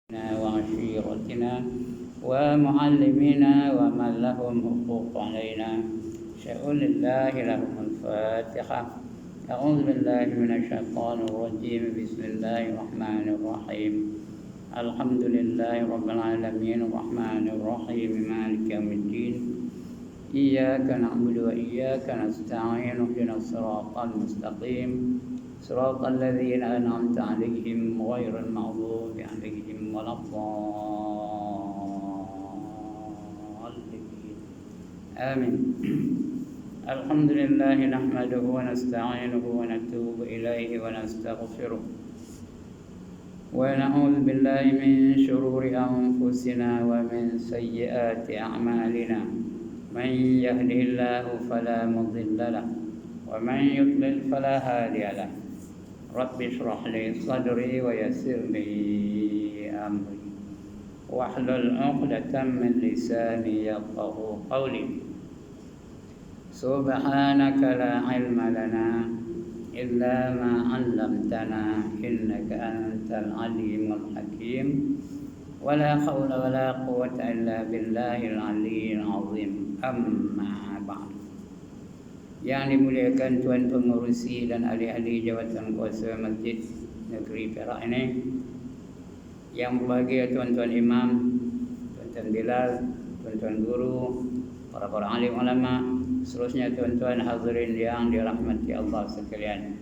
وعشيرتنا ومعلمينا ومن لهم حقوق علينا. شأن الله لهم الفاتحة. أعوذ بالله من الشيطان الرجيم. بسم الله الرحمن الرحيم. الحمد لله رب العالمين الرحمن الرحيم مالك يوم الدين. إياك نعبد وإياك نستعين. اهدنا الصراط المستقيم صراط الذين أنعمت عليهم غير المغضوب عليهم ولا الضالين. آمين. الحمد لله نحمده ونستعينه ونتوب إليه ونستغفره ونعوذ بالله من شرور أنفسنا ومن سيئات أعمالنا. من يهده الله فلا مضل له ومن يضلل فلا هادي له. رب اشرح لي صدري ويسر لي أمري واحلل عقدة من لساني يفقهوا قولي. سبحانك لا علم لنا إلا ما علمتنا إنك أنت العليم الحكيم. ولا حول ولا قوة إلا بالله العلي العظيم. أما بعد. Yang dimuliakan Tuan Pengerusi dan ahli-ahli jawatan kuasa Masjid Negeri Perak ini, yang berbahagia tuan-tuan imam, tuan-tuan bilal, tuan-tuan guru, para alim ulama, seterusnya tuan-tuan hadirin yang dirahmati Allah sekalian.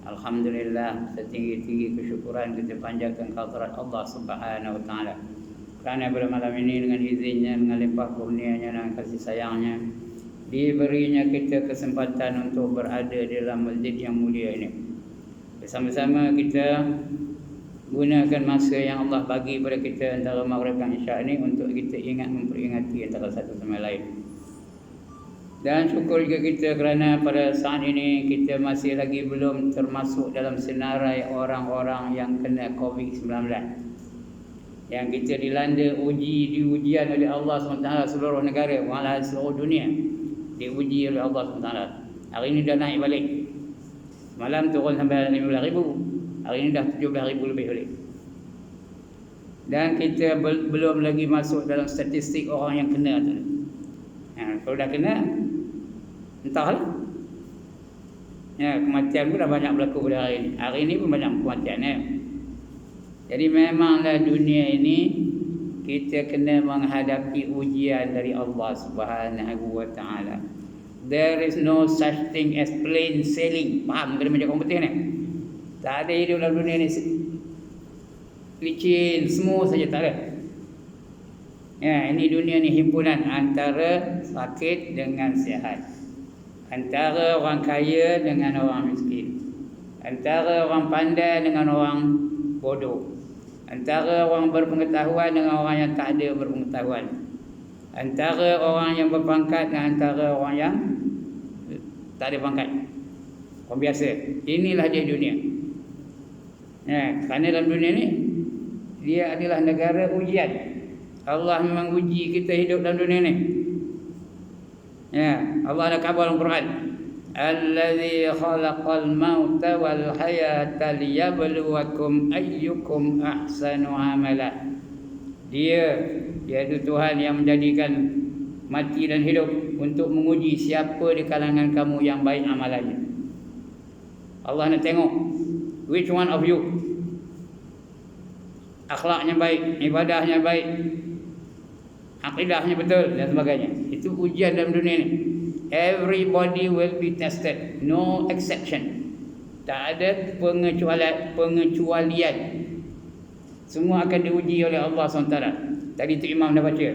Alhamdulillah, setinggi-tinggi kesyukuran kita panjatkan kehadirat Allah Subhanahu wa taala. Kerana pada malam ini dengan izinnya, dengan limpah kurnianya dan kasih sayangnya, diberinya kita kesempatan untuk berada di dalam masjid yang mulia ini. Bersama-sama kita gunakan masa yang Allah bagi pada kita antara maghrib dan isyak ini untuk kita ingat memperingati antara satu sama lain. Dan syukur juga kita kerana pada saat ini kita masih lagi belum termasuk dalam senarai orang-orang yang kena COVID-19. Yang kita dilanda diujian oleh Allah SWT seluruh negara, malah seluruh dunia diuji oleh Allah SWT. Hari ini dah naik balik. Malam turun sampai 15,000. Hari ini dah 17,000 lebih balik. Dan kita belum lagi masuk dalam statistik orang yang kena tu. Kalau dah kena, entahlah. Kematian pun dah banyak berlaku pada hari ini. Hari ini pun banyak kematian. Jadi memanglah dunia ini kita kena menghadapi ujian dari Allah Subhanahu wa taala. There is no such thing as plain sailing. Faham kena macam kompetisi ni? Tak ada hidup dalam dunia ni licin, semua saja, tak ada. Ini dunia ni himpunan antara sakit dengan sihat, antara orang kaya dengan orang miskin, antara orang pandai dengan orang bodoh, antara orang berpengetahuan dengan orang yang tak ada berpengetahuan, antara orang yang berpangkat dengan antara orang yang tak ada pangkat, orang biasa. Inilah dia dunia. Kerana dalam dunia ni dia adalah negara ujian. Allah memang uji kita hidup dalam dunia ni. Allah ada khabar dalam Quran, Allazi khalaqal mauta wal hayata liyabluwakum ayyukum ahsanu amala. Dia itu Tuhan yang menjadikan mati dan hidup untuk menguji siapa di kalangan kamu yang baik amalannya. Allah nak tengok which one of you akhlaknya baik, ibadahnya baik, akidahnya betul dan sebagainya. Itu ujian dalam dunia ni. Everybody will be tested, no exception. Tak ada pengecualian. Semua akan diuji oleh Allah SWT. Tadi tu Imam dah baca.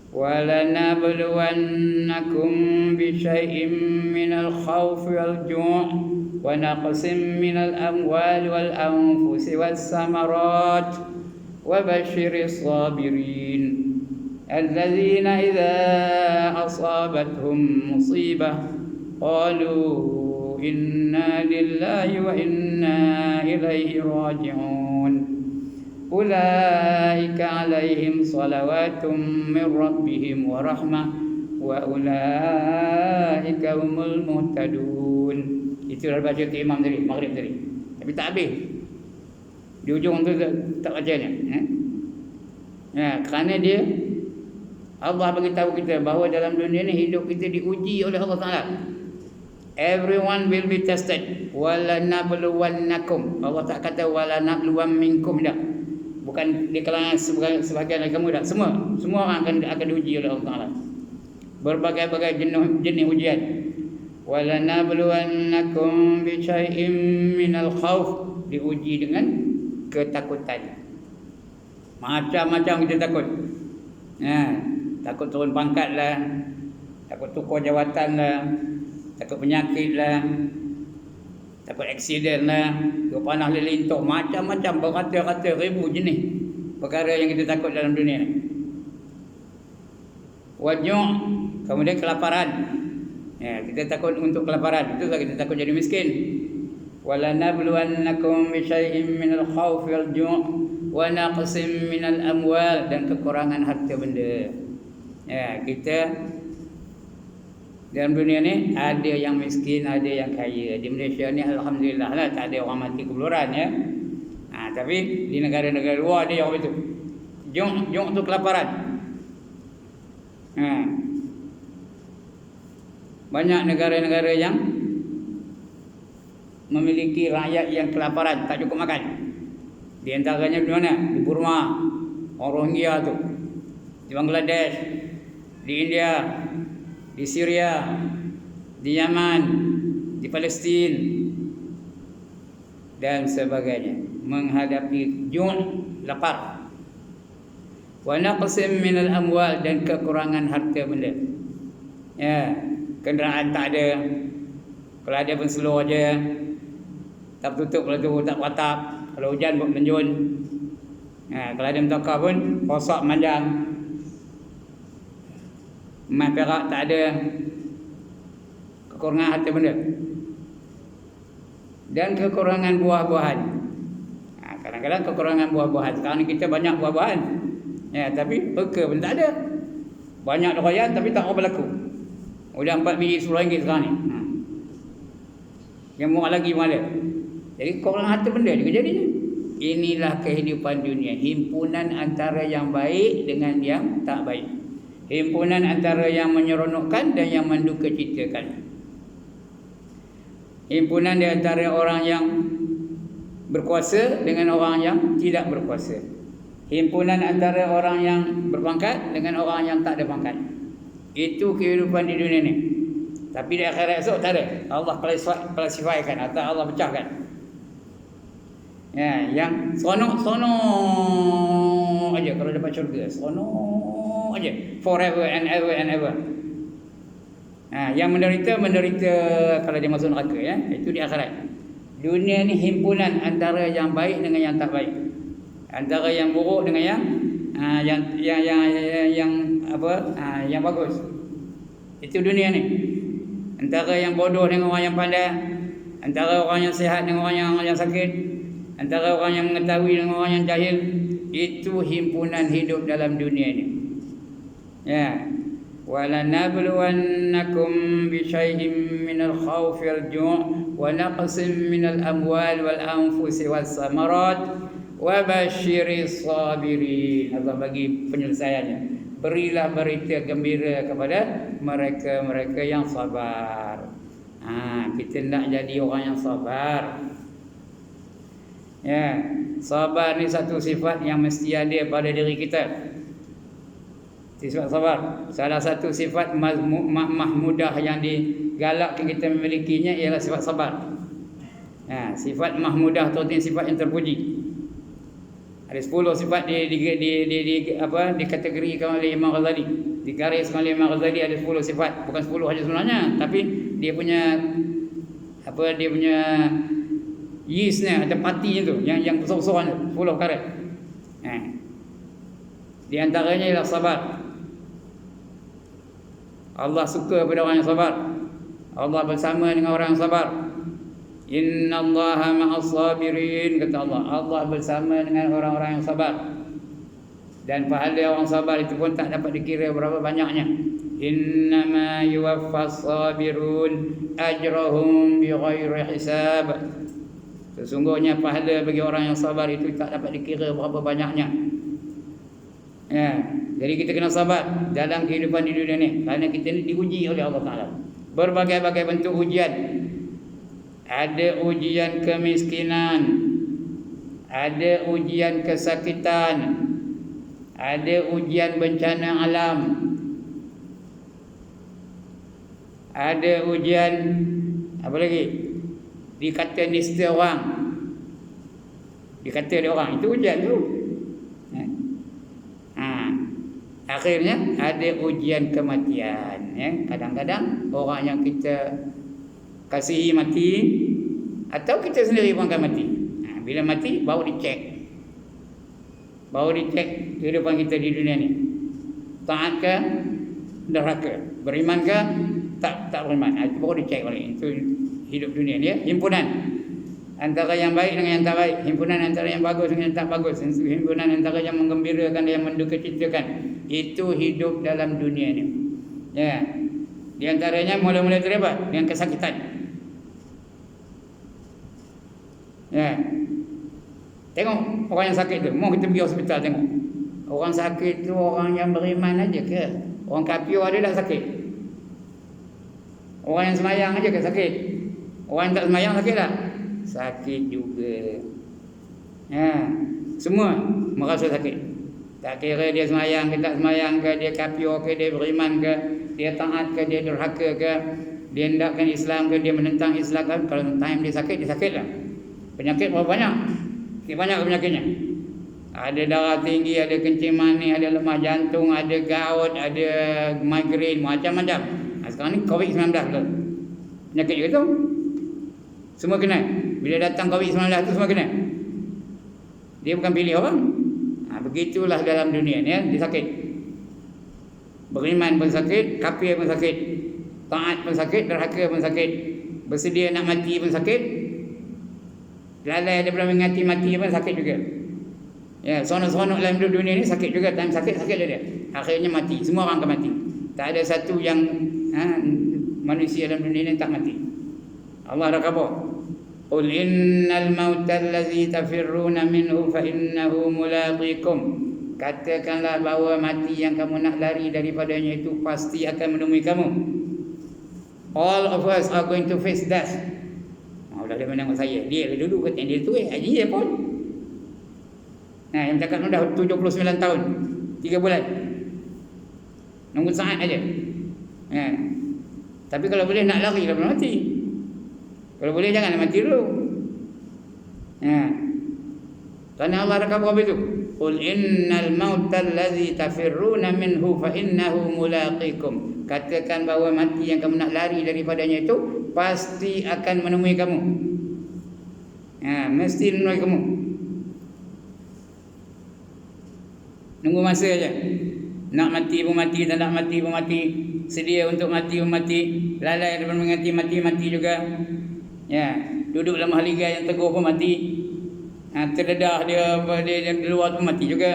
وَلَنَبْلُوَنَّكُمْ بِشَيْءٍ مِّنَ الْخَوْفِ وَالْجُوعِ وَنَقْصٍ مِّنَ الْأَمْوَالِ وَالْأَنفُسِ وَالثَّمَرَاتِ وَبَشِّرِ الصَّابِرِينَ الَّذِينَ إِذَا أَصَابَتْهُمْ مُصِيبَةٌ قَالُوا إِنَّا لِلَّهِ وَإِنَّا إِلَيْهِ رَاجِعُونَ أُولَئِكَ عَلَيْهِمْ صَلَوَاتٌ مِّن رَّبِّهِمْ وَرَحْمَةٌ وَأُولَئِكَ هُمُ الْمُهْتَدُونَ. Itu dah baca Imam tadi, maghrib tadi. Tapi tak habis. Di ujung tu tak baca ni. Kerana dia Allah bagi tahu kita bahawa dalam dunia ni hidup kita diuji oleh Allah Taala. Everyone will be tested. Wala nabluwannakum. Allah tak kata wala nabluwan minkum dah. Bukan di kalangan sebahagian dari kamu dah. Semua orang akan diuji oleh Allah Taala. Berbagai-bagai jenis ujian. Wala nabluwannakum bi syai'in minal khauf. Diuji dengan ketakutan. Macam-macam kita takut. Takut turun pangkat lah, takut tukar jawatan lah, takut penyakit lah, takut aksiden lah, panah lilintok, macam-macam berkata-kata ribu jenis perkara yang kita takut dalam dunia ni. Wajung, kemudian kelaparan. Kita takut untuk kelaparan, itulah kita takut jadi miskin. Wala nabluwannakum bi syai'in minal khaufi wal ju' wa naqsin minal amwal, dan kekurangan harta benda. Kita dalam dunia ni ada yang miskin, ada yang kaya. Di Malaysia ni alhamdulillah lah tak ada orang mati kebeluran ya. Tapi di negara-negara luar ada yang itu. Jom tu kelaparan. Banyak negara-negara yang memiliki rakyat yang kelaparan, tak cukup makan. Di antaranya di mana? Di Burma, orang Rohingya tu, di Bangladesh, di India, di Syria, di Yaman, di Palestin dan sebagainya, menghadapi lapar. Wa naqsim minal amwal, dan kekurangan harta benda. Kenderaan tak ada. Kalau ada pun slow aja. Tak tutup kalau tu tak patap. Kalau hujan buat menjun. Kalau ada mentokar pun rosak manjang. Emas perak tak ada. Kekurangan harta benda. Dan kekurangan buah-buahan. Kadang-kadang kekurangan buah-buahan. Sekarang ni kita banyak buah-buahan. Tapi peka pun tak ada. Banyak doyan tapi tak apa berlaku. Udah 4 biji RM10 sekarang ni. Yang murah lagi pun ada. Jadi kekurangan harta benda juga jadinya. Inilah kehidupan dunia. Himpunan antara yang baik dengan yang tak baik. Himpunan antara yang menyeronokkan dan yang mendukacitakan. Himpunan di antara orang yang berkuasa dengan orang yang tidak berkuasa. Himpunan antara orang yang berpangkat dengan orang yang tak ada pangkat. Itu kehidupan di dunia ni. Tapi di akhirat esok tak ada. Allah klasifikasikan atau Allah pecahkan. Yang seronok aja kalau dapat syurga. Seronok aja. Forever and ever and ever. Yang menderita kalau dia masuk neraka ya. Itu di akhirat. Dunia ni himpunan antara yang baik dengan yang tak baik. Antara yang buruk dengan yang bagus. Itu dunia ni. Antara yang bodoh dengan orang yang pandai, antara orang yang sihat dengan orang yang sakit, antara orang yang mengetahui dengan orang yang jahil. Itu himpunan hidup dalam dunia ni. Wala nabluwannakum bi syai'in minal khaufi wal ju' wa naqsin minal amwal wal anfusi was samarat wa basyiris sabirin. Allah bagi penyelesaiannya. Berilah berita gembira kepada mereka-mereka yang sabar. Kita nak jadi orang yang sabar. Sabar ni satu sifat yang mesti ada pada diri kita. Sifat sabar. Salah satu sifat mahmudah yang digalakkan kita memilikinya ialah sifat sabar. Sifat mahmudah tu sifat yang terpuji. Ada 10 sifat dikategorikan oleh Imam Ghazali. Digariskan oleh Imam Ghazali ada 10 sifat. Bukan 10 saja sebenarnya, tapi dia punya yeastnya atau patinya tu yang besar-besar tu 10 perkara. Di antaranya ialah sabar. Allah suka pada orang yang sabar. Allah bersama dengan orang yang sabar. Innallaha ma'as sabirin, kata Allah. Allah bersama dengan orang-orang yang sabar. Dan pahala orang sabar itu pun tak dapat dikira berapa banyaknya. Innama yuwaffas sabirun ajrahum bighairi hisab. Sesungguhnya pahala bagi orang yang sabar itu tak dapat dikira berapa banyaknya. Ya, jadi kita kena sabar dalam kehidupan di dunia ni, kerana kita ni diuji oleh Allah Taala. Berbagai-bagai bentuk ujian. Ada ujian kemiskinan, ada ujian kesakitan, ada ujian bencana alam, ada ujian apa lagi? Dikata nista orang, dikata dia orang, itu ujian tu. Akhirnya ada ujian kematian. Kadang-kadang orang yang kita kasihi mati, atau kita sendiri pun akan mati. Bila mati baru dicek, kehidupan kita di dunia ni, taat ke neraka, beriman ke tak beriman. Itu baru dicek oleh. Itu hidup dunia ni, himpunan antara yang baik dengan yang tak baik, himpunan antara yang bagus dengan yang tak bagus, himpunan antara yang menggembirakan dan yang mendukacitakan. Itu hidup dalam dunia ni. Ya. Di antaranya mula-mula terlibat dengan kesakitan. Ya. Tengok orang yang sakit tu, mau kita pergi hospital tengok. Orang sakit tu orang yang beriman aja ke? Orang kafir ada dah sakit. Orang yang semayang aja ke sakit? Orang yang tak semayang sakit tak? Sakit juga. Ya. Semua merasa sakit. Tak kira dia semayang ke tak semayang ke, dia kafir ke, dia beriman ke, dia taat ke, dia derhaka ke, dia hendakkan Islam ke, dia menentang Islam ke. Kalau time dia sakitlah. Penyakit berapa banyak? Banyak penyakitnya. Ada darah tinggi, ada kencing manis, ada lemah jantung, ada gout, ada migraine, macam-macam. Sekarang ni COVID-19 tu. Penyakit juga tu. Semua kena. Bila datang COVID-19 tu semua kena. Dia bukan pilih orang. Begitulah dalam dunia ni, dia sakit. Beriman pun sakit, kafir pun sakit, taat pun sakit, derhaka pun sakit, bersedia nak mati pun sakit, lalai daripada mengingati mati pun sakit juga. Ya, seronok-seronok dalam hidup dunia ni sakit juga, time sakit dia. Akhirnya mati, semua orang akan mati. Tak ada satu yang manusia dalam dunia ni tak mati. Allah dah khabar. Qul innal mauta allazi tafirruna minhu fa innahu mulaqikum. Katakanlah bahawa mati yang kamu nak lari daripadanya itu pasti akan menemui kamu. All of us are going to face death. Dah dia menengok saya. Dia dulu kata dia tu haji dia pun. Yang cakap dah 79 tahun 3 bulan. Nunggu saat aja. Tapi kalau boleh nak lari daripada mati. Kalau boleh jangan mati dulu. Kerana Allah dah khabar itu. Qul innal mauta allazi tafirruna minhu fa innahu mulaqikum. Katakan bahawa mati yang kamu nak lari daripadanya itu pasti akan menemui kamu. Mesti menemui kamu. Nunggu masa aja. Nak mati pun mati, tak nak mati pun mati. Sedia untuk mati pun mati. Lalai daripada mengingati mati juga. Duduk dalam mahligai yang teguh pun mati. Terdedah dia di luar pun mati juga.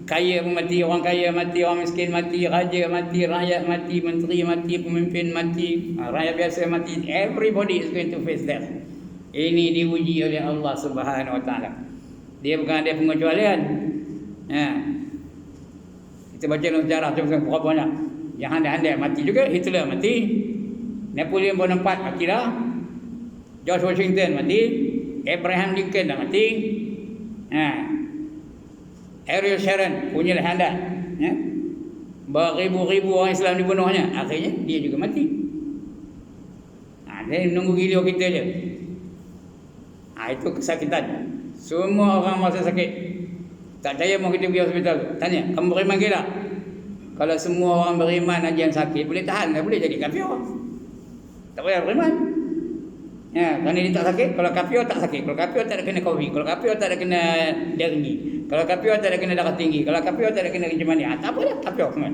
Kaya pun mati, orang kaya mati, orang miskin mati, raja mati, rakyat mati, menteri mati, pemimpin mati, rakyat biasa mati. Everybody is going to face death. Ini diuji oleh Allah Subhanahu Wa Taala. Dia bukan ada pengecualian. Kita baca dalam sejarah tu berapa banyak yang handai-handai mati juga. Hitler mati, Napoleon Bonaparte mati dah, George Washington mati, Abraham Lincoln dah mati, Ariel Sharon punya handai, beribu-ribu orang Islam dibunuhnya, akhirnya dia juga mati. Dia menunggu gila kita je. Itu kesakitan. Semua orang masa sakit. Tak percaya mau kita pergi hospital. Tanya, kamu beriman ke tak? Kalau semua orang beriman aja yang sakit, boleh tahan, tak boleh jadi kafir. Tak payah beriman. Kerana dia tak sakit. Kalau kafir tak sakit. Kalau kafir tak ada kena COVID. Kalau kafir tak ada kena denggi. Kalau kafir tak ada kena darah tinggi. Kalau kafir tak ada kena kencing manis. Tak apa dah, kafir semua.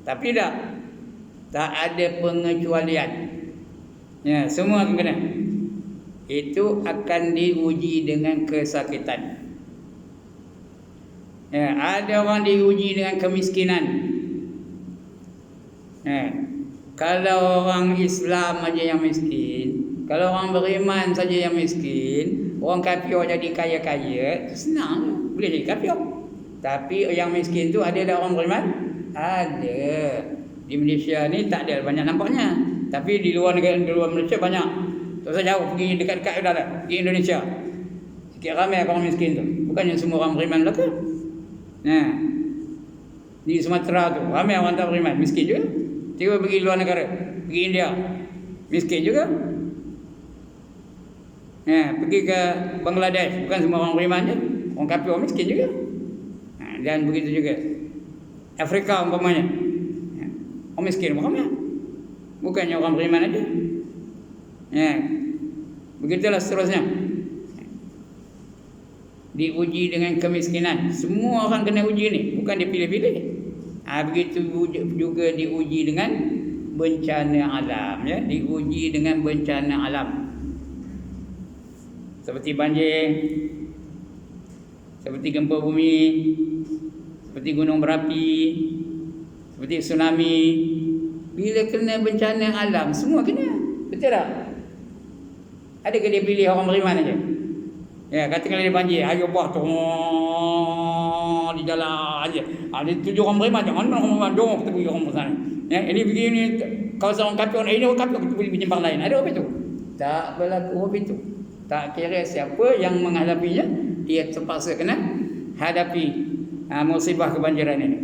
Tapi tak ada pengecualian. Semua akan kena. Itu akan diuji dengan kesakitan. Ada orang diuji dengan kemiskinan. Kalau orang Islam aja yang miskin, Kalau orang beriman saja yang miskin, orang kafir jadi kaya-kaya, senang, boleh jadi kafir. Tapi yang miskin tu ada tak orang beriman? Ada. Di Malaysia ni tak ada banyak nampaknya. Tapi di luar negara, di luar Malaysia banyak. Tak usah jauh, pergi dekat-dekat dah lah. Di Indonesia. Sikit ramai orang miskin tu. Bukannya semua orang beriman belaka. Nah, di Sumatera tu ramai orang tak beriman, miskin juga. Tiba pergi luar negara, pergi India, miskin juga. Pergi ke Bangladesh, bukan semua orang beriman je, orang kafir, orang miskin juga. Dan begitu juga Afrika umpamanya, orang miskin ramai, bukannya orang beriman aja. Begitulah seterusnya. Diuji dengan kemiskinan. Semua orang kena uji ni, bukan dipilih-pilih. Begitu juga diuji dengan bencana alam, ya, diuji dengan bencana alam. Seperti banjir, seperti gempa bumi, seperti gunung berapi, seperti tsunami. Bila kena bencana alam, semua kena. Betul tak? Adakah dia pilih orang beriman aja? Ya, katakanlah dia banjir, ayo buah tu di jalan aja. Ada 7 orang beriman, jangan orang beriman, jom kita pergi orang sana. Ya, ini begini kawasan orang kafir, ini orang kafir kita pergi penyembah lain. Ada apa itu? Tak berlaku apa itu. Tak kira siapa yang menghadapinya, dia terpaksa kena hadapi musibah kebanjiran ini.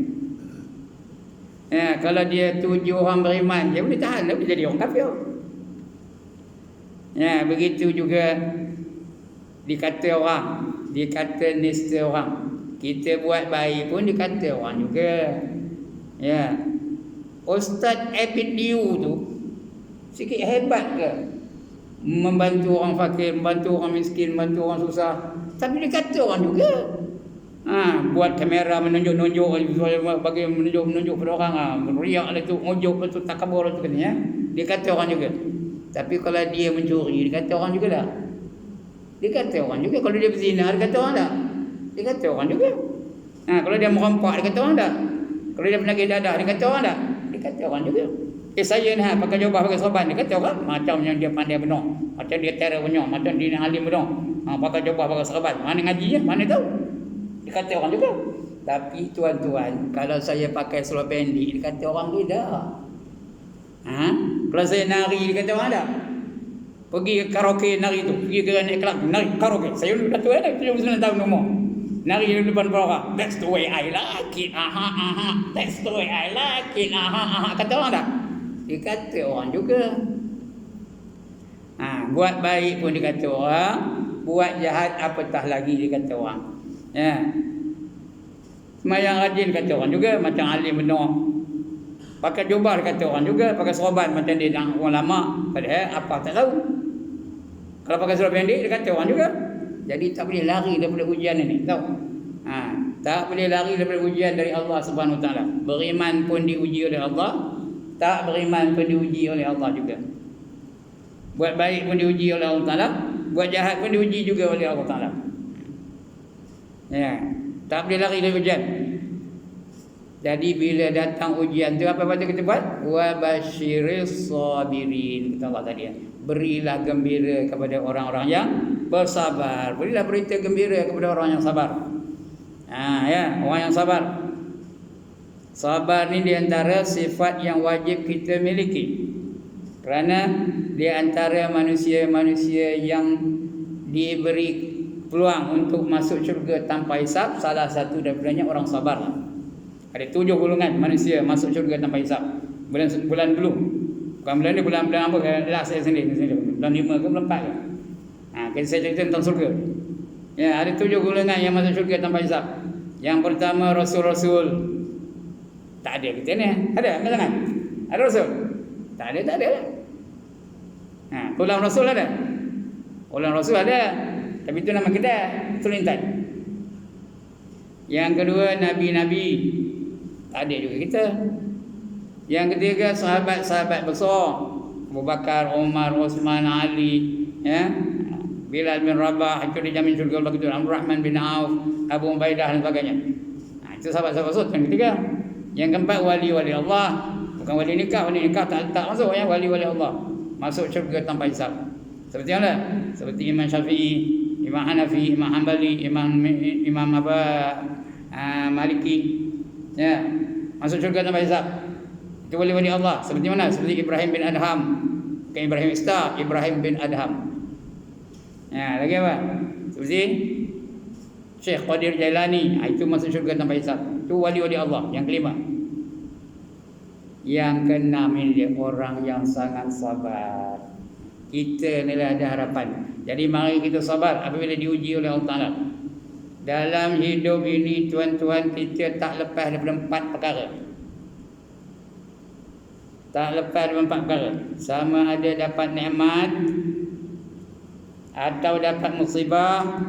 Ya, kalau dia 7 orang beriman, dia boleh tahan, dia boleh jadi orang kafir. Ya, begitu juga dikata orang, dikata nista orang. Kita buat baik pun dikata orang juga. Ya. Ustaz Abid Liu tu sikit hebat ke? Membantu orang fakir, membantu orang miskin, membantu orang susah. Tapi dikata orang juga. Buat kamera menunjuk-nunjuk bagi menunjuk pada orang, riak lah tu, ujuk lah tu, takabur lah tu kan, ya. Dikata orang juga. Tapi kalau dia mencuri, dikata orang juga tak? Dikata orang juga. Kalau dia berzina, dikata orang tak? Dikata orang juga. Kalau dia merompak, dikata orang tak? Kalau dia penagih dadah, dikata orang tak? Dikata orang juga. Saya ni pakai jubah, pakai sorban, dikata orang macam yang dia pandai benar, macam dia terror benar, macam dia alim benar. Pakai jubah, pakai sorban, mana ngajinya, mana tahu? Dikata orang juga. Tapi tuan-tuan, kalau saya pakai seluar pendek, dikata orang tidak. Kalau saya nari, dikata orang tak? Pergi ke karaoke nari tu, pergi ke naik kelab nari karaoke. Saya dah tua dah, 79 tahun umur. Nari di depan orang. That's the way I like it. That's the way I like it. Kata orang tak? Dikata orang juga. Buat baik pun dikata orang, buat jahat apatah lagi dikata orang. Ya. Semayang rajin kata orang juga, macam alim benar. Pakai jubah kata orang juga, pakai sorban macam dia orang lama. Padahal apa tak tahu. Kalau pakai seluar pendek dia kata orang juga. Jadi tak boleh lari daripada ujian ini, tahu? Tak boleh lari daripada ujian dari Allah Subhanahu Wa Taala. Beriman pun diuji oleh Allah, tak beriman pun diuji oleh Allah juga. Buat baik pun diuji oleh Allah Taala, buat jahat pun diuji juga oleh Allah Taala. Ya, tak boleh lari dari ujian. Jadi bila datang ujian tu, apa patut kita buat? Wa basyiris sabirin, kata Allah tadi. Berilah gembira kepada orang-orang yang bersabar. Berilah berita gembira kepada orang yang sabar. Ya, orang yang sabar. Sabar ni di antara sifat yang wajib kita miliki. Kerana di antara manusia-manusia yang diberi peluang untuk masuk syurga tanpa hisap, salah satu daripadanya orang sabar. Ada 7 golongan manusia masuk syurga tanpa hisap. Bulan dulu. Bukan bulan ni, bulan apa? Last saya sendiri. Bulan 5 ke bulan 4 ke? Kita saya cerita tentang syurga. Ya, ada 7 golongan yang masuk syurga tanpa hisap. Yang pertama, Rasul-Rasul. Tak ada kita ni. Ada? Jangan. Ada Rasul? Tak ada, tak ada. Ulang Rasul ada? Ulang Rasul ada. Tapi itu nama kita. Rasul Intan. Yang kedua, Nabi-Nabi. Tak ada juga kita. Yang ketiga, sahabat-sahabat besar, Abu Bakar, Umar, Uthman, Ali, ya, Bilal bin Rabah, itu dijamin syurga Allah, itu Abdul Rahman bin Auf, Abu Ubaidah dan sebagainya. Itu sahabat-sahabat besar. Yang ketiga. Yang keempat, wali-wali Allah. Bukan wali nikah tak masuk ya, wali-wali Allah. Masuk syurga tanpa hisab. Seperti mana? Seperti Imam Syafi'i, Imam Hanafi, Imam Hanbali, Imam Maliki. Ya, masuk syurga tanpa hisab. Itu wali-wali Allah. Seperti mana? Seperti Ibrahim bin Adham. Bukan Ibrahim Ishaq, Ibrahim bin Adham. Ya, lagi apa? Seperti Syekh Qadir Jailani. Itu masuk syurga tanpa hisab. Itu wali-wali Allah. Yang kelima. Yang keenam ini dia orang yang sangat sabar. Kita ni lah ada harapan. Jadi mari kita sabar apabila diuji oleh Allah Ta'ala. Dalam hidup ini tuan-tuan, kita tak lepas daripada 4 perkara. Tak lepas daripada 4 perkara. Sama ada dapat nikmat, atau dapat musibah,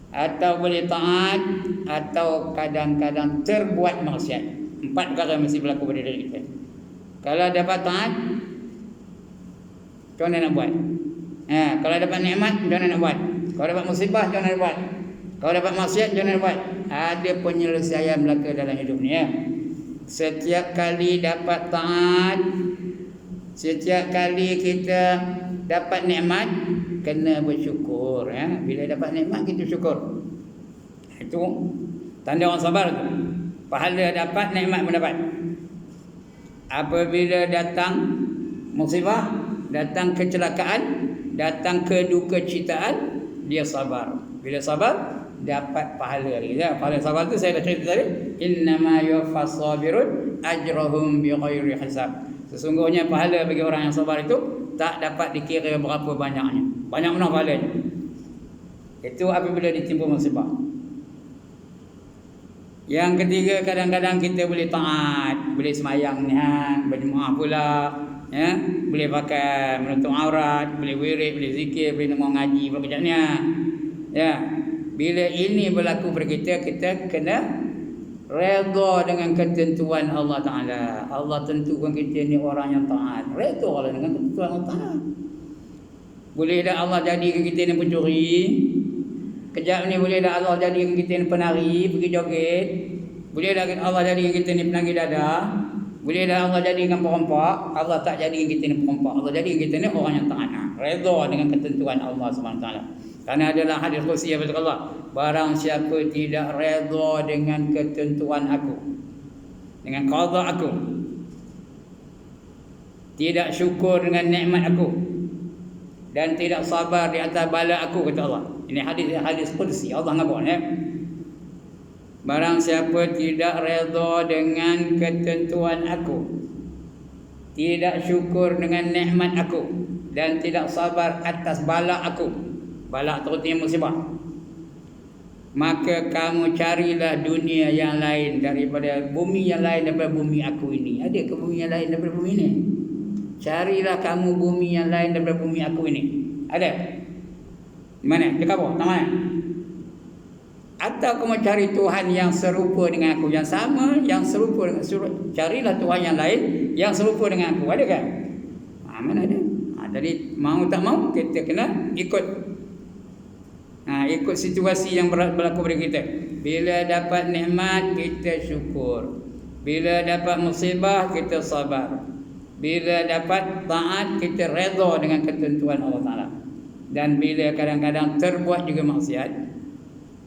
atau boleh taat, atau kadang-kadang terbuat maksiat. 4 perkara mesti berlaku pada diri kita. Kalau dapat taat, macam mana nak buat? Kalau dapat nikmat, macam mana nak buat? Kalau dapat musibah, macam mana nak buat? Kalau dapat maksiat, macam mana nak buat? Ada penyelesaian belaka dalam hidup ni, ya. Setiap kali dapat taat, setiap kali kita dapat nikmat, kena bersyukur, ya. Bila dapat nikmat, kita syukur. Itu tanda orang sabar tu. Pahala dapat, nikmat mendapat. Apabila datang musibah, datang kecelakaan, datang kedukecitaan, dia sabar. Bila sabar, dapat pahala lagi. Ya, pahala sabar tu saya dah cerita tadi. Innama yuwaffas sabirun ajrahum bighairi hisab. Sesungguhnya pahala bagi orang yang sabar itu tak dapat dikira berapa banyaknya. Banyak mana pahalanya. Itu apabila ditimpa musibah. Yang ketiga, kadang-kadang kita boleh taat, boleh semayang nihan, berjemaah pula, ya, boleh pakai menutup aurat, boleh wirid, boleh zikir, boleh dengar ngaji berkejapnya. Ya, bila ini berlaku pada kita, kita kena redha dengan ketentuan Allah Ta'ala. Allah tentukan kita ni orang yang taat. Redha lah dengan ketentuan Allah Ta'ala. Boleh dah Allah jadikan kita ni pencuri. Kejap ni boleh dah Allah jadikan kita ni penari, pergi joget. Boleh dah Allah jadikan kita ni penagih dadah. Boleh dah Allah jadikan perompak. Allah tak jadikan kita ni perompak. Allah jadikan kita ni orang yang taat. Redha dengan ketentuan Allah SWT. Karena adalah hadis qudsi daripada Allah. Barang siapa tidak redha dengan ketentuan aku, dengan qada aku, tidak syukur dengan nikmat aku, dan tidak sabar di atas bala aku, kata Allah. Ini hadis qudsi Allah ngabur, ya. Barang siapa tidak redha dengan ketentuan aku, tidak syukur dengan nikmat aku, dan tidak sabar atas bala aku, bala terutama musibah, maka kamu carilah dunia yang lain daripada bumi yang lain daripada bumi aku ini. Ada ke bumi yang lain daripada bumi ini? Carilah kamu bumi yang lain daripada bumi aku ini. Ada? Di mana? Dekat bawah? Tak mana? Atau kamu cari Tuhan yang serupa dengan aku, yang sama, yang serupa dengan carilah Tuhan yang lain yang serupa dengan aku. Ada kan? Mana ada? Jadi mau tak mau kita kena ikut. Ikut situasi yang berlaku pada kita. Bila dapat nikmat, kita syukur. Bila dapat musibah, kita sabar. Bila dapat taat, kita redha dengan ketentuan Allah Ta'ala. Dan bila kadang-kadang terbuat juga maksiat,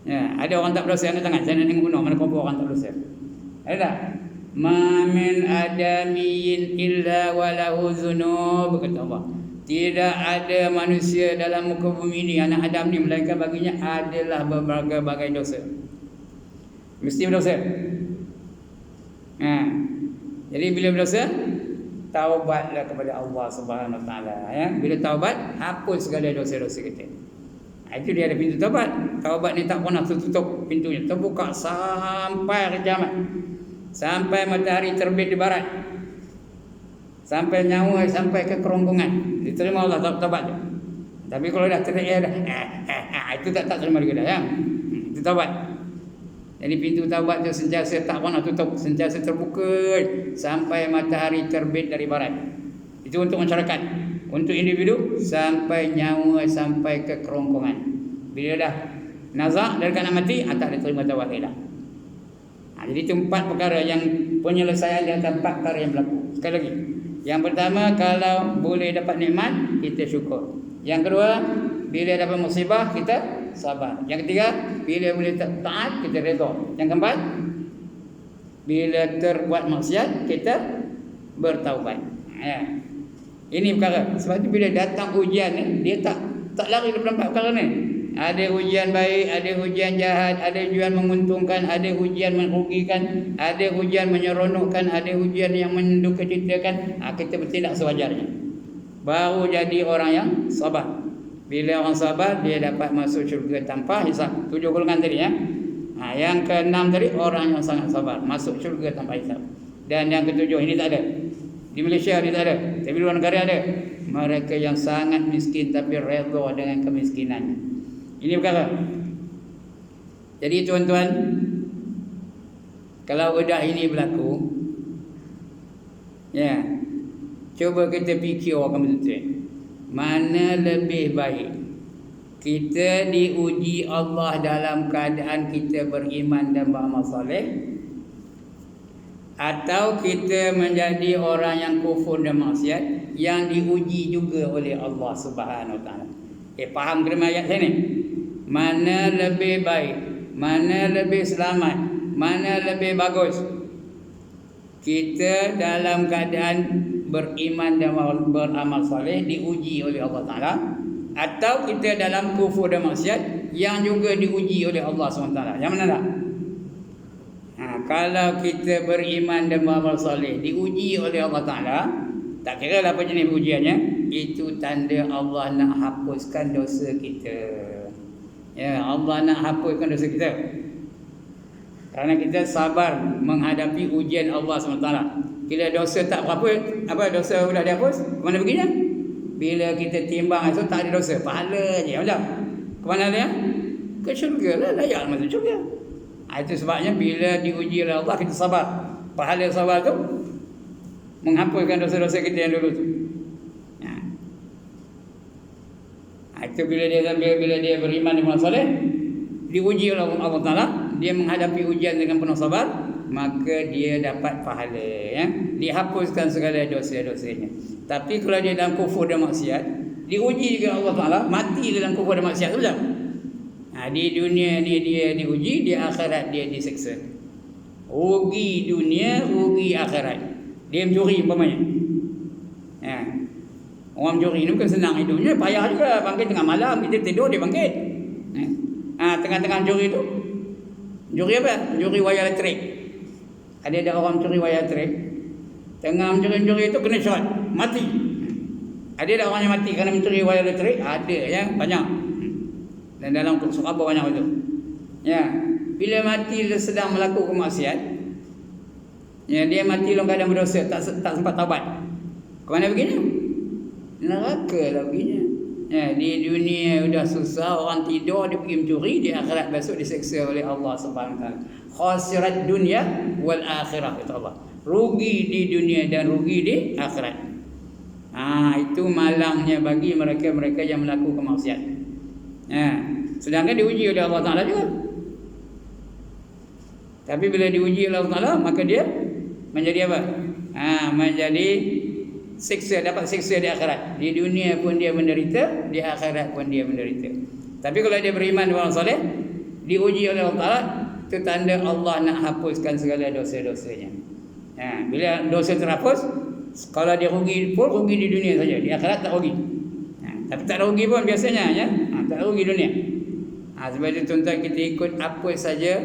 ya, ada orang tak berdosa, angkat tangan. Saya nak tengok mana kumpul orang tak berdosa. Ada tak? Ma min adamiyin illa walahu zunub, kata Allah. Tidak ada manusia dalam muka bumi ini, anak Adam ni, melainkan baginya adalah berbagai-bagai dosa. Mesti berdosa. Jadi bila berdosa, taubatlah kepada Allah Subhanahu Wa Taala. Ya, bila taubat, hapus segala dosa-dosa kita. Itu dia ada pintu taubat. Taubat ni tak pernah tertutup pintunya, terbuka sampai kiamat, sampai matahari terbit di barat, sampai nyawa sampai ke kerongkongan. Diterima Allah taubat tu. Tapi kalau dah teriak dah itu tak terima juga dah, ya. Itu taubat. Jadi pintu taubat tu sentiasa tak pernah tutup, sentiasa terbuka sampai matahari terbit dari barat. Itu untuk masyarakat, untuk individu, sampai nyawa sampai ke kerongkongan. Bila dah nazak dari kanan mati, tak ada terima taubat dah. Jadi itu 4 perkara yang penyelesaian di atas 4 perkara yang berlaku. Sekali lagi, yang pertama, kalau boleh dapat nikmat, kita syukur. Yang kedua, bila dapat musibah kita sabar. Yang ketiga, bila boleh taat kita redha. Yang keempat, bila terbuat maksiat kita bertaubat. Ya. Ini perkara. Sebab tu bila datang ujian ni, dia tak lari daripada empat perkara ni. Ada ujian baik, ada ujian jahat, ada ujian menguntungkan, ada ujian merugikan, ada ujian menyeronokkan, ada ujian yang mendukacitakan. Kita bertindak sewajarnya. Baru jadi orang yang sabar. Bila orang sabar, dia dapat masuk syurga tanpa hisab. 7 golongan tadi ya. Yang ke-6 tadi, orang yang sangat sabar, masuk syurga tanpa hisab. Dan yang ke-7, ini tak ada. Di Malaysia ini tak ada, tapi luar negara ada. Mereka yang sangat miskin tapi redha dengan kemiskinannya. Ini perkara. Jadi tuan-tuan, kalau udah ini berlaku, ya, cuba kita fikir orang betul-betul. Mana lebih baik kita diuji Allah dalam keadaan kita beriman dan beramal soleh, atau kita menjadi orang yang kufur dan maksiat yang diuji juga oleh Allah Subhanahu Wa Taala. Faham kena ayat saya ni? Mana lebih baik, mana lebih selamat, mana lebih bagus kita dalam keadaan beriman dan beramal soleh diuji oleh Allah Taala, atau kita dalam kufur dan maksiat yang juga diuji oleh Allah SWT. Yang mana tak? Kalau kita beriman dan beramal soleh diuji oleh Allah Ta'ala, tak kira apa jenis ujiannya, itu tanda Allah nak hapuskan dosa kita. Ya, Allah nak hapuskan dosa kita. Kerana kita sabar menghadapi ujian Allah SWT. Bila dosa tak apa dosa sudah dihapus, ke mana perginya? Bila kita timbang itu tak ada dosa, pahala je macam. Ke mana dia? Ke syurga lah, layak masuk syurga. Itu sebabnya bila diuji oleh Allah kita sabar. Pahala sabar tu menghapuskan dosa-dosa kita yang dulu tu. Itu bila dia beriman dengan soleh, diuji oleh Allah Taala, dia menghadapi ujian dengan penuh sabar, maka dia dapat pahala, ya. Dihapuskan segala dosa-dosanya. Tapi kalau dia dalam kufur dan maksiat, diuji juga Allah Taala, mati dalam kufur dan maksiat tu macam. Di dunia ni dia diuji, di akhirat dia diseksa. Rugi dunia, rugi akhirat. Dia mencuri umpamanya. Orang mencuri ni bukan senang hidupnya, payah juga. Bangkit tengah malam, kita tidur dia bangkit. Tengah-tengah mencuri tu, mencuri apa? Mencuri wayar elektrik. Ada orang mencuri wayar elektrik, tengah mencuri itu kena shot, mati. Ada orang yang mati kerana mencuri wayar elektrik? Ada ya, banyak. Dan dalam surah apa banyak itu. Ya, bila mati dia sedang melakukan maksiat, ya, dia mati dalam keadaan berdosa, tak sempat taubat. Ke mana begini? Neraka lah begini. Ya, di dunia sudah susah, orang tidur dia pergi mencuri, di akhirat besok diseksa oleh Allah Subhanahu Wa Taala. Khasirat dunia wal akhirah, kata Allah. Rugi di dunia dan rugi di akhirat. Itu malangnya bagi mereka-mereka yang melakukan maksiat. Sedangkan diuji oleh Allah Ta'ala juga. Tapi bila diuji oleh Allah Ta'ala, maka dia menjadi apa? Menjadi siksa, dapat siksa di akhirat. Di dunia pun dia menderita, di akhirat pun dia menderita. Tapi kalau dia beriman dan beramal soleh, diuji oleh Allah Ta'ala, itu tanda Allah nak hapuskan segala dosa-dosanya. Bila dosa terhapus, kalau dia rugi pun rugi di dunia saja, di akhirat tak rugi. Tapi tak rugi pun biasanya, ya. Tak rugi dunia. Sebab itu tuan-tuan, kita ikut apa saja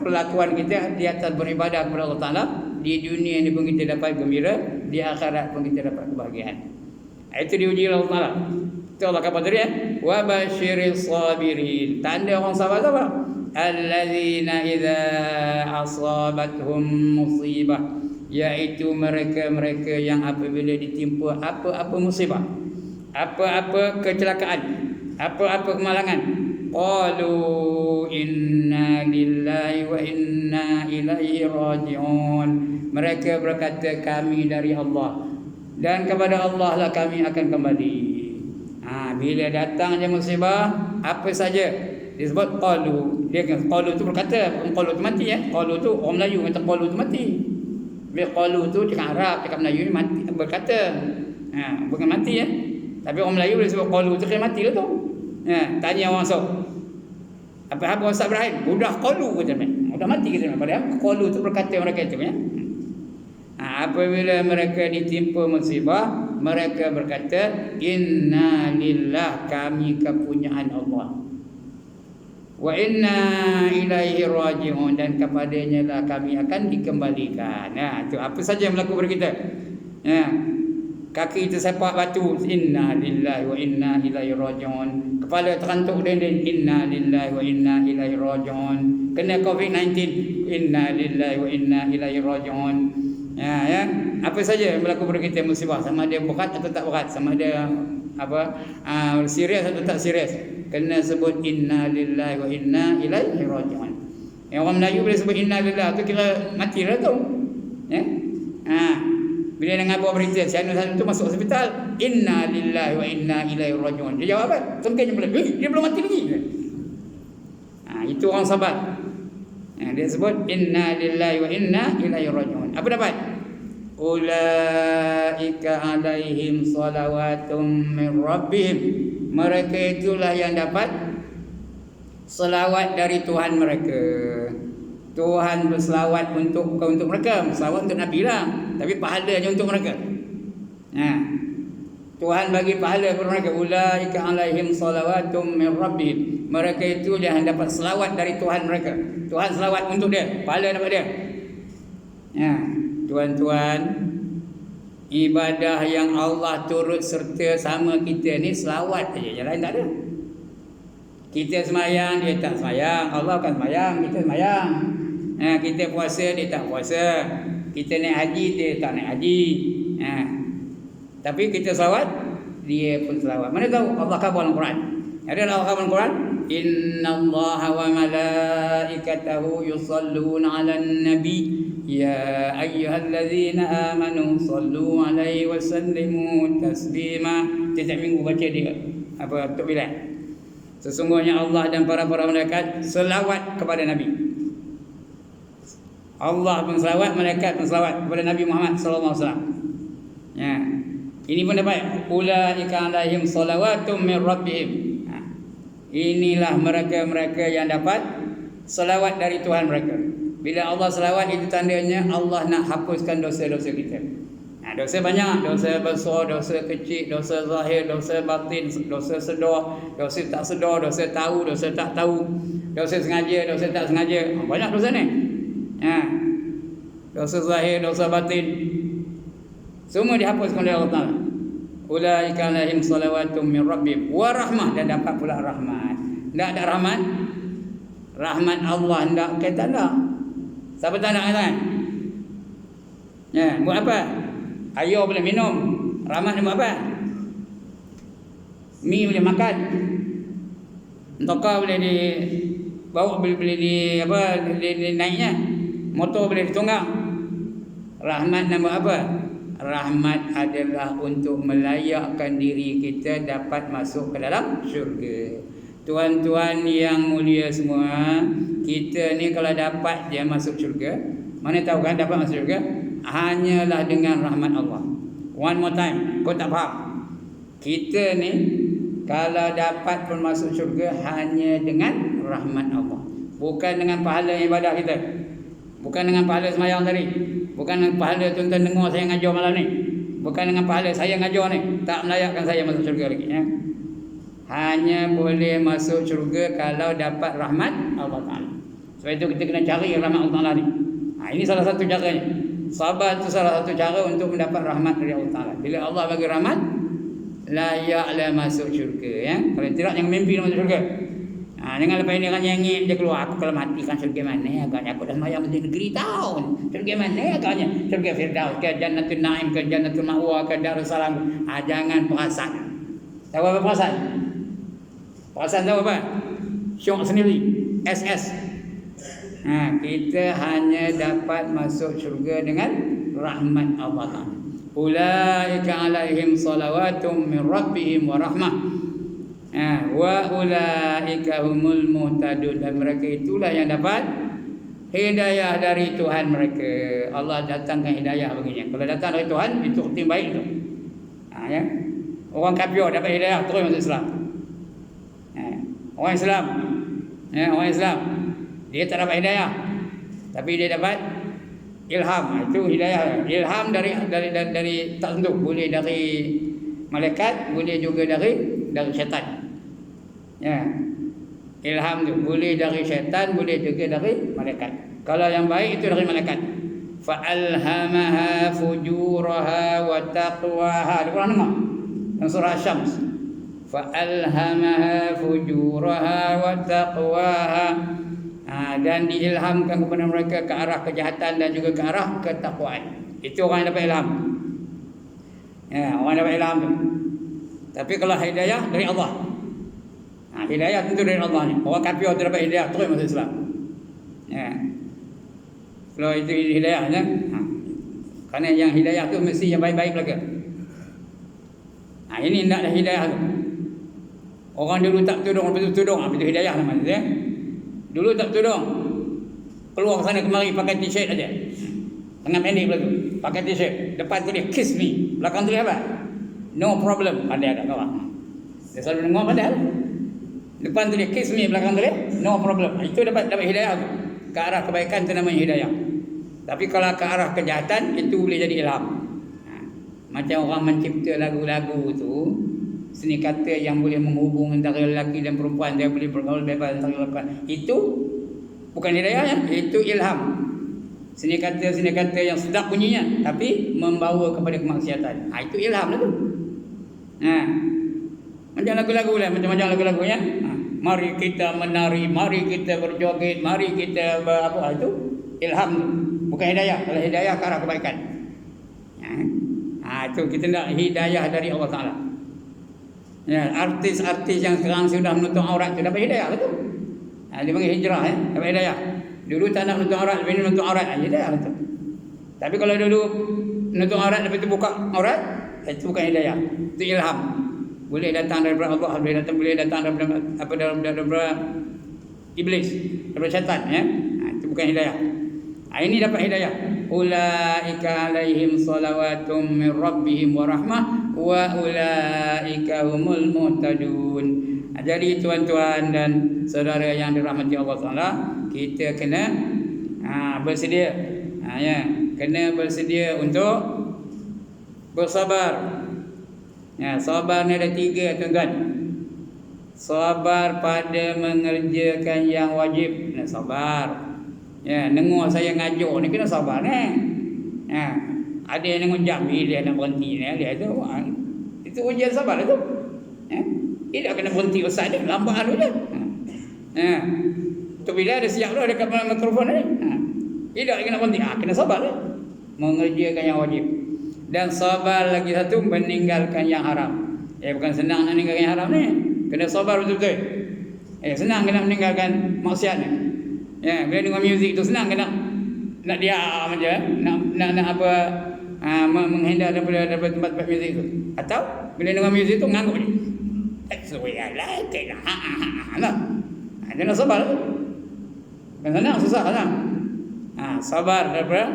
perlakuan kita di atas beribadah kepada Allah Ta'ala. Di dunia ini pun kita dapat gembira, di akhirat pun kita dapat kebahagiaan. Itu diuji oleh Allah Ta'ala. Itu Allah kata tadi, wa basyiris sabirin. Tanda orang sabar apa? Allazina idza asabatuhum musibah, iaitu mereka-mereka yang apabila ditimpa apa-apa musibah, apa-apa kecelakaan, apa-apa kemalangan, qalu inna lillahi wa inna ilaihi raji'un. Mereka berkata, kami dari Allah dan kepada Allah lah kami akan kembali. Bila datangnya musibah apa saja disebut qalu. Dia kan qalu tu berkata, qalu tu mati, ya. Qalu tu orang Melayu kata qalu tu mati. Bila qalu tu cakap Arab, cakap Melayu ni mati, berkata. Bukan mati, ya. Tapi orang Melayu boleh sebut qalu tu kena mati lah tu. Tanya orang Arab. Apa Ustaz Ibrahim? Udah qalu kata mereka. Udah mati kata mereka. Padahal qalu tu berkata mereka itu ya. Apabila mereka ditimpa musibah, mereka berkata, inna lillah, kami kepunyaan Allah. Wa inna ilaihi raji'un, dan kepadanya lah kami akan dikembalikan. Itu apa saja yang berlaku pada kita. Kaki tersepak batu, inna lillahi wa inna ilaihi raji'un. Kepala terantuk dinding, inna lillahi wa inna ilaihi raji'un. Kena COVID-19, inna lillahi wa inna ilaihi raji'un. Apa saja yang berlaku pada kita musibah, sama ada berat atau tak berat, sama ada serius atau tak serius, kena sebut inna lillahi wa inna ilaihi raji'un. Yang orang Melayu boleh sebut inna lillahi tu kira mati lah tu. Bila nak ngabur berita sianu tu masuk hospital, inna lillahi wa inna ilaihi raji'un. Dia jawab apa? Sengkanya boleh, dia belum mati lagi. Itu orang sabar. Dia sebut inna lillahi wa inna ilaihi raji'un. Apa dapat? Ulaika alaihim salawatum min rabbihim. Mereka itulah yang dapat selawat dari Tuhan mereka. Tuhan berselawat bukan untuk mereka, selawat untuk Nabi lah, tapi pahalanya untuk mereka. Tuhan bagi pahala kepada mereka. Ulaika alaihim salawatum min rabbihim. Mereka itu yang dapat selawat dari Tuhan mereka. Tuhan selawat untuk dia, pahala dapat dia. Tuan-tuan, ibadah yang Allah turut serta sama kita ni selawat saja, lain tak ada. Kita semayang, dia tak semayang. Allah kan semayang, kita semayang. Kita puasa, dia tak puasa. Kita naik haji, dia tak naik haji. Tapi kita selawat, dia pun selawat. Mana tahu Allah khabar dalam Quran? Ada Allah khabar dalam Quran? Innallaha wa malaikatahu yusalluna 'alan nabi ya ayyuhallazina amanu sallu 'alaihi wa sallimu taslima. Setiap minggu baca dia Tok Bilal. Sesungguhnya Allah dan para malaikat selawat kepada Nabi. Allah pun selawat, malaikat pun selawat kepada Nabi Muhammad sallallahu alaihi wasallam. Ini pun dapat ulaika alaihim salawatum min rabbihim. Inilah mereka-mereka yang dapat selawat dari Tuhan mereka. Bila Allah selawat, itu tandanya Allah nak hapuskan dosa-dosa kita. Dosa banyak, dosa besar, dosa kecil, dosa zahir, dosa batin, dosa sedar, dosa tak sedar, dosa tahu, dosa tak tahu, dosa sengaja, dosa tak sengaja. Banyak dosa ni. Dosa zahir, dosa batin, semua dihapuskan oleh Allah Ta'ala. Ulaika alaihim salawatum min rabbihim wa rahmah, dan dapat pula rahmat. Tak ada rahmat? Rahmat Allah tak kata tak. Siapa tak nak kata? Buat apa? Air boleh minum. Rahmat dia buat apa? Mi boleh makan. Tokar boleh dibawa, boleh naiknya. Motor boleh ditunggang. Rahmat nama apa? Rahmat adalah untuk melayakkan diri kita dapat masuk ke dalam syurga. Tuan-tuan yang mulia semua, kita ni kalau dapat dia masuk syurga, mana tahu kan dapat masuk syurga? Hanyalah dengan rahmat Allah. One more time, kau tak faham? Kita ni kalau dapat pun masuk syurga hanya dengan rahmat Allah. Bukan dengan pahala ibadah kita. Bukan dengan pahala semayang tadi. Bukan dengan pahala tuan-tuan dengar saya ngajar malam ni. Bukan dengan pahala saya ngajar ni. Tak melayakkan saya masuk syurga lagi. Hanya boleh masuk syurga kalau dapat rahmat Allah Ta'ala. Sebab itu kita kena cari rahmat Allah Ta'ala ni. Ini salah satu caranya. Sabar itu salah satu cara untuk mendapat rahmat dari Allah Ta'ala. Bila Allah bagi rahmat, layaklah masuk syurga. Kalau tidak, jangan mimpi nak masuk syurga. Jangan lepas ini kan nyengit dia keluar. Aku kalau mati kan syurga mana agaknya. Aku dah semayang di negeri tahun. Syurga mana agaknya? Syurga Firdaus ke Jannatul Naim ke Jannatul Ma'wa ke Darussalam. Jangan perasan. Tahu apa perasan? Perasan tahu apa? Syok sendiri. SS. Kita hanya dapat masuk syurga dengan rahmat Allah Ta'ala. Ulaika alaihim salawatum min rabbihim wa rahmah. Wa ulaika humul muhtadun, dan mereka itulah yang dapat hidayah dari Tuhan mereka. Allah datangkan hidayah baginya. Kalau datang dari Tuhan, itu tim baik tu. Orang kafir dapat hidayah terus masuk Islam. Orang Islam, orang Islam dia tak dapat hidayah, tapi dia dapat ilham. Itu hidayah. Ilham dari tak tentu, boleh dari malaikat, boleh juga dari syaitan. Ya. Ilham tu boleh dari syaitan, boleh juga dari malaikat. Kalau yang baik itu dari malaikat. Fa alhamaha fujuraha wa taqwaha. Ada orang dengar? Dalam surah Syams. Fa alhamaha fujuraha wa taqwaha. Dan diilhamkan kepada mereka ke arah kejahatan dan juga ke arah ketakwaan. Itu orang yang dapat ilham. Ya, orang yang dapat ilham tu. Tapi kalau hidayah dari Allah. Hidayah tentu dari Allah ni. Orang kafir tu dapat hidayah terus masuk Islam. Ya. Kalau itu hidayahnya, kerana yang hidayah tu mesti yang baik-baik belaka. Ini tidak ada hidayah tu. Orang dulu tak tudung, lepas tu tudung, itu hidayah namanya. Ya? Dulu tak tudung, keluar sana kemari pakai t-shirt aja, tengah pendek belaka, pakai t-shirt, depan tulis kiss me, belakang tulis apa? No problem. Ada kawan. Dia selalu dengar padahal. Depan tulis kiss me, belakang tulis no problem. Itu dapat hidayah tu. Ke arah kebaikan itu namanya hidayah. Tapi kalau ke arah kejahatan, itu boleh jadi ilham. Macam orang mencipta lagu-lagu tu, seni kata yang boleh menghubung antara lelaki dan perempuan, dia boleh bergaul bebas antara lelaki. Itu bukan hidayah ya, itu ilham. Seni kata yang sedap bunyinya, tapi membawa kepada kemaksiatan. Itu ilham lah tu. Macam lagu-lagu lah, macam-macam lagu-lagunya. Mari kita menari, mari kita berjoget, mari kita apa itu ilham, bukan hidayah. Kalau hidayah ke arah kebaikan. Itu kita nak hidayah dari Allah Taala. Ya, artis-artis yang sekarang sudah menutup aurat itu dapat hidayah lah tu. Dia panggil hijrah ya, dapat hidayah. Dulu tak nak menutup aurat, lepas ni menutup aurat, hidayah lah tu. Tapi kalau dulu menutup aurat, lepas tu buka aurat, itu bukan hidayah, itu ilham. Boleh datang daripada Allah, boleh datang daripada iblis, daripada syaitan ya. Itu bukan hidayah. Ini dapat hidayah. Ulaika alaihim salawatum min rabbihim wa rahmah wa ulaika humul muhtadun. Jadi tuan-tuan dan saudara yang dirahmati Allah Taala, kita kena bersedia kena bersedia untuk bersabar. Ya, sabar ni ada 3 tuan-tuan. Sabar pada mengerjakan yang wajib. Sabar. Ya, dengar saya ngajuk ni kena sabar ni. Ya, ada yang dengar jamil dia nak berhenti ni, dia tu. Itu ujian sabar tu. Ya. Tidak kena berhenti ustaz dia, lambat dulu dia. Ya. Tu bila ada siap dah dekat mikrofon ni. Tidak kena berhenti. Kena sabar dia. Mengerjakan yang wajib. Dan sabar lagi satu, meninggalkan yang haram. Bukan senang nak meninggalkan yang haram ni. Kena sabar betul-betul. Senang kena meninggalkan maksiat ni. Ya, bila dengar muzik tu senang kena nak diam aja, nak apa menghindar daripada tempat muzik tu. Atau bila dengar muzik tu ngangguk je. So ya like it. Jangan sabar. Kan senang, susah senang. Sabar daripada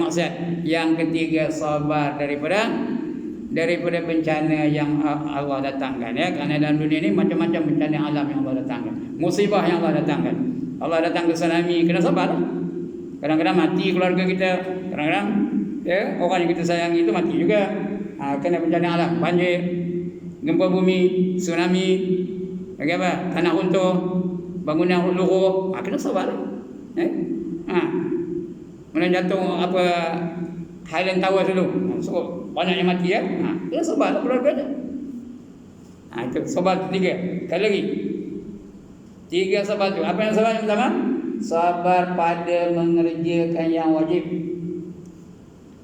maksiat. Yang ketiga, sabar daripada bencana yang Allah datangkan ya. Kerana dalam dunia ni macam-macam bencana alam yang Allah datangkan, musibah yang Allah datangkan. Allah datang ke tsunami, kena sabar. Kadang-kadang mati keluarga kita, kadang-kadang ya orang yang kita sayangi itu mati juga. Kena bencana alam, banjir, gempa bumi, tsunami, lagi apa, tanah runtuh, bangunan runtuh, kena sabar. Mana jatuh apa Highland Tower dulu, so banyak yang mati ya. Kena sabar keluarga dia. Itu sabar 3. Sekali lagi. 3 sabar tu. Apa yang sabar yang pertama? Sabar pada mengerjakan yang wajib.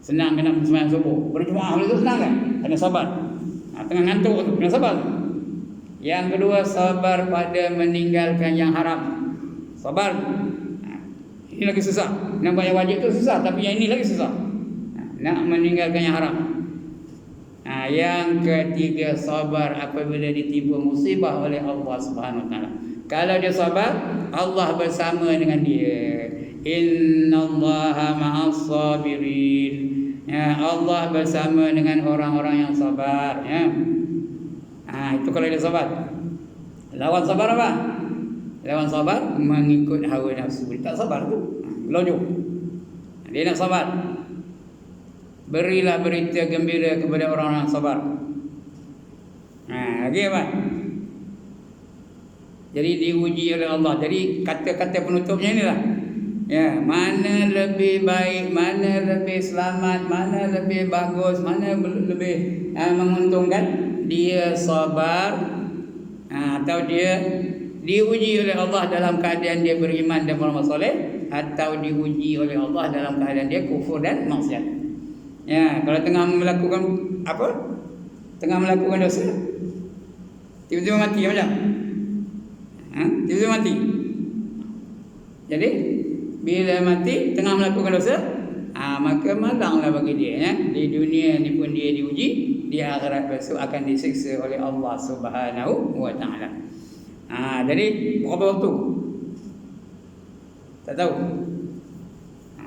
Senang kena sembahyang subuh. Berjemaah itu senang kan? Kena sabar. Tengah ngantuk tu, kena sabar. Yang kedua, sabar pada meninggalkan yang haram. Sabar. Ini lagi susah. Nak buat yang wajib tu susah, tapi yang ini lagi susah. Nak meninggalkan yang haram. Yang ketiga, sabar apabila ditimpa musibah oleh Allah Subhanahu Wa Taala. Kalau dia sabar, Allah bersama dengan dia. Innallaha ma'as sabirin. Ya, Allah bersama dengan orang-orang yang sabar. Ya. Itu kalau dia sabar. Lawan sabar apa? Lawan sabar mengikut hawa nafsu. Dia tak sabar tu. Melonjok. Dia nak sabar. Berilah berita gembira kepada orang-orang yang sabar. Lagi apa? Jadi diuji oleh Allah. Jadi kata-kata penutupnya inilah. Ya, mana lebih baik, mana lebih selamat, mana lebih bagus, mana lebih menguntungkan? Dia sabar atau dia diuji oleh Allah dalam keadaan dia beriman dan beramal soleh, atau diuji oleh Allah dalam keadaan dia kufur dan maksiat. Ya, kalau tengah melakukan apa? Tengah melakukan dosa, tiba-tiba mati macam? Tiba-tiba mati. Jadi bila mati tengah melakukan dosa, maka malanglah bagi dia, ya. Di dunia ni pun dia diuji, di akhirat besok akan disiksa oleh Allah Subhanahu wa taala. Jadi berapa waktu? Tak tahu.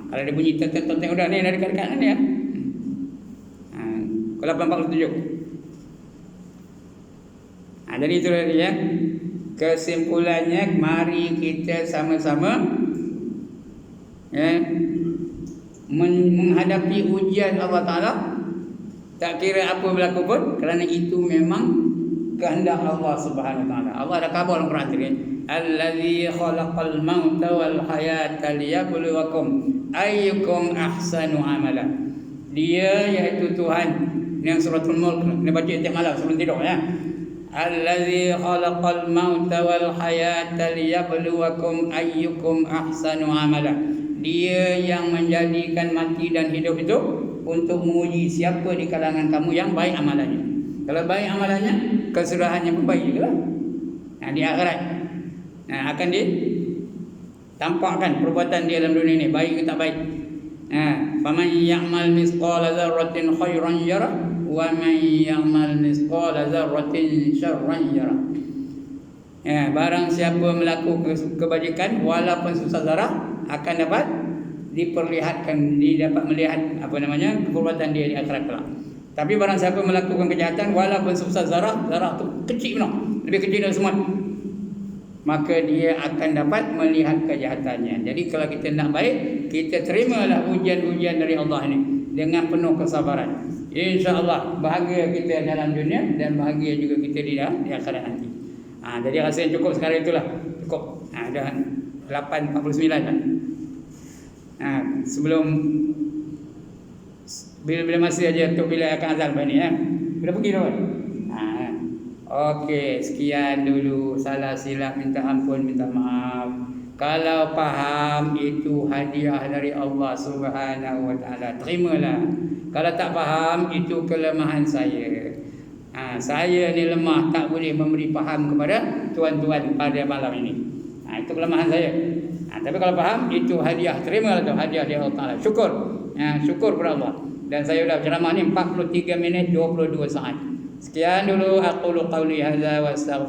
Kalau dia bunyi tek-tek udah ni dari dekat-dekat ni, ya. Kalau 8:47. Jadi itu tadi, ya. Kesimpulannya, mari kita sama-sama, ya, menghadapi ujian Allah Ta'ala. Tak kira apa berlaku pun, kerana itu memang kehendak Allah Subhanahu Wa Ta'ala. Allah dah khabar dalam Quran tadi, allazi khalaqal mauta wal hayata liyabluwakum ayyukum ahsanu amala. Dia iaitu Tuhan yang suratul Mulk ni baca tiap malam sebelum tidur, ya. Allazi khalaqal mauta wal hayata liyabluwakum ayyukum ahsanu amala. Dia yang menjadikan mati dan hidup itu untuk menguji siapa di kalangan kamu yang baik amalannya. Kalau baik amalannya, keserahannya pun baik juga. Di akhirat akan ditampakkan perbuatan dia dalam dunia ini, baik ke tak baik. Faman ya'mal misqala dzarratin khairan yarah wa man ya'mal misqala dzarratin syarran yarah. Barang siapa melakukan kebajikan walaupun susah zarah akan dapat diperlihatkan, dapat melihat perbuatan dia di akhirat kelak. Tapi barang siapa melakukan kejahatan walaupun sebesar zarah tu kecil benar, lebih kecil dari semut, maka dia akan dapat melihat kejahatannya. Jadi kalau kita nak baik, kita terimalah ujian-ujian dari Allah ini dengan penuh kesabaran. InsyaAllah bahagia kita dalam dunia dan bahagia juga kita di akhirat nanti. Jadi rasanya cukup sekarang itulah. Cukup. Dah 8:49 dah. Sebelum bila masih aja untuk bila akan azan ni, ya. Bila pergi dah. Okey, sekian dulu. Salah silap minta ampun, minta maaf. Kalau faham itu hadiah dari Allah Subhanahu wa taala, terimalah. Kalau tak faham itu kelemahan saya. Saya ni lemah, tak boleh memberi faham kepada tuan-tuan pada malam ini. Itu kelemahan saya. Tapi kalau faham itu hadiah, terimalah tu hadiah dari Allah Taala. Syukur. Syukur kepada Allah. Dan saya dah ceramah ni 43 minit 22 saat. Sekian dulu, aqulu qawli hadza wa astaghfirullah.